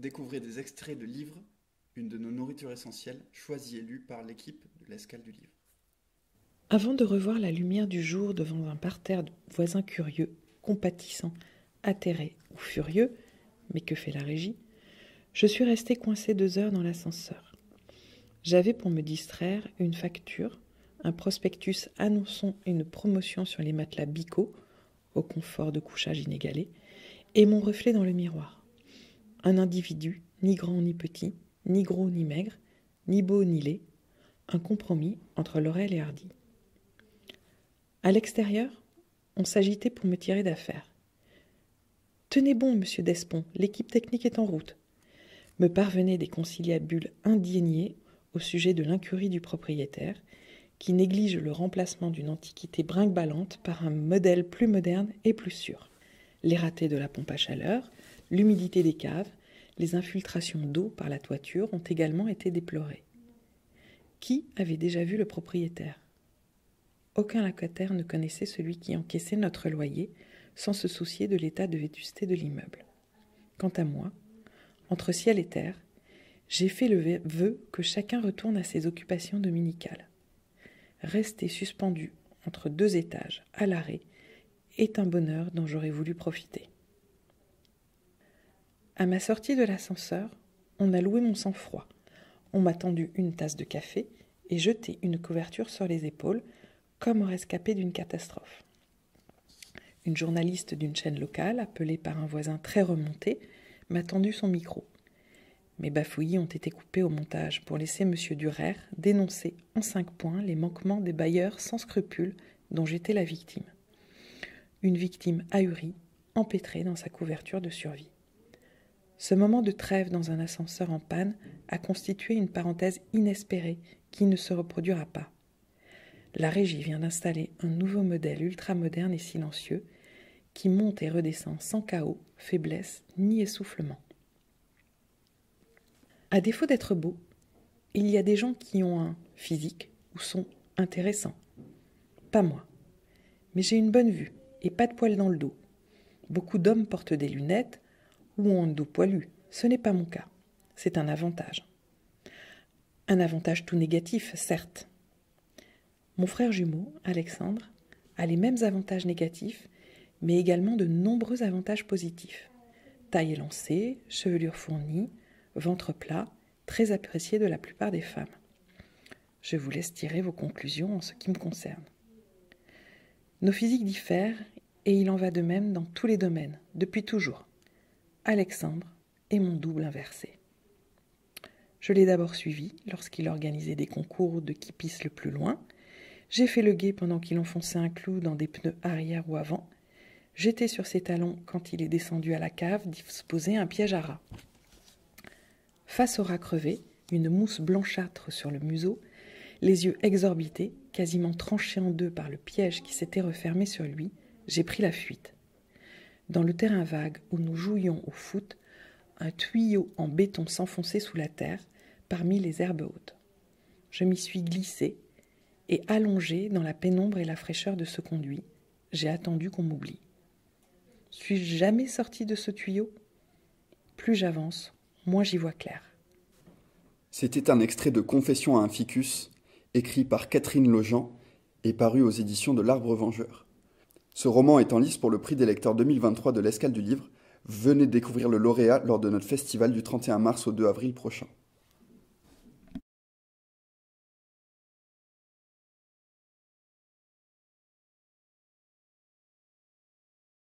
découvrez des extraits de livres, une de nos nourritures essentielles, choisie et lue par l'équipe de l'Escale du Livre. Avant de revoir la lumière du jour devant un parterre de voisins curieux, compatissants, atterrés ou furieux, mais que fait la régie, je suis restée coincée 2 heures dans l'ascenseur. J'avais pour me distraire une facture, un prospectus annonçant une promotion sur les matelas Bico, au confort de couchage inégalé, et mon reflet dans le miroir. Un individu, ni grand ni petit, ni gros ni maigre, ni beau ni laid, un compromis entre Laurel et Hardy. À l'extérieur, on s'agitait pour me tirer d'affaire. « Tenez bon, monsieur Despont, l'équipe technique est en route », me parvenaient des conciliabules indignés au sujet de l'incurie du propriétaire, qui néglige le remplacement d'une antiquité brinque-ballante par un modèle plus moderne et plus sûr. Les ratés de la pompe à chaleur, l'humidité des caves, les infiltrations d'eau par la toiture ont également été déplorées. Qui avait déjà vu le propriétaire ? Aucun locataire ne connaissait celui qui encaissait notre loyer sans se soucier de l'état de vétusté de l'immeuble. Quant à moi, entre ciel et terre, j'ai fait le vœu que chacun retourne à ses occupations dominicales. Rester suspendu entre 2 étages, à l'arrêt, est un bonheur dont j'aurais voulu profiter. À ma sortie de l'ascenseur, on a loué mon sang-froid. On m'a tendu une tasse de café et jeté une couverture sur les épaules, comme au rescapé d'une catastrophe. Une journaliste d'une chaîne locale, appelée par un voisin très remonté, m'a tendu son micro. Mes bafouillis ont été coupés au montage pour laisser M. Durer dénoncer en 5 points les manquements des bailleurs sans scrupules dont j'étais la victime. Une victime ahurie, empêtrée dans sa couverture de survie. Ce moment de trêve dans un ascenseur en panne a constitué une parenthèse inespérée qui ne se reproduira pas. La régie vient d'installer un nouveau modèle ultramoderne et silencieux qui monte et redescend sans chaos, faiblesse ni essoufflement. À défaut d'être beau, il y a des gens qui ont un physique ou sont intéressants. Pas moi. Mais j'ai une bonne vue et pas de poils dans le dos. Beaucoup d'hommes portent des lunettes ou ont un dos poilu. Ce n'est pas mon cas. C'est un avantage. Un avantage tout négatif, certes. Mon frère jumeau, Alexandre, a les mêmes avantages négatifs, mais également de nombreux avantages positifs. Taille élancée, chevelure fournie, ventre plat, très apprécié de la plupart des femmes. Je vous laisse tirer vos conclusions en ce qui me concerne. Nos physiques diffèrent et il en va de même dans tous les domaines, depuis toujours. Alexandre est mon double inversé. Je l'ai d'abord suivi lorsqu'il organisait des concours de qui pisse le plus loin. J'ai fait le guet pendant qu'il enfonçait un clou dans des pneus arrière ou avant. J'étais sur ses talons quand il est descendu à la cave disposer un piège à rats. Face au rat crevé, une mousse blanchâtre sur le museau, les yeux exorbités, quasiment tranchés en 2 par le piège qui s'était refermé sur lui, j'ai pris la fuite. Dans le terrain vague où nous jouions au foot, un tuyau en béton s'enfonçait sous la terre, parmi les herbes hautes. Je m'y suis glissée, et allongée dans la pénombre et la fraîcheur de ce conduit, j'ai attendu qu'on m'oublie. Suis-je jamais sortie de ce tuyau ? Plus j'avance, moins j'y vois clair. C'était un extrait de Confession à un ficus, écrit par Catherine Lejean et paru aux éditions de l'Arbre Vengeur. Ce roman est en lice pour le prix des lecteurs 2023 de l'Escale du Livre. Venez découvrir le lauréat lors de notre festival du 31 mars au 2 avril prochain.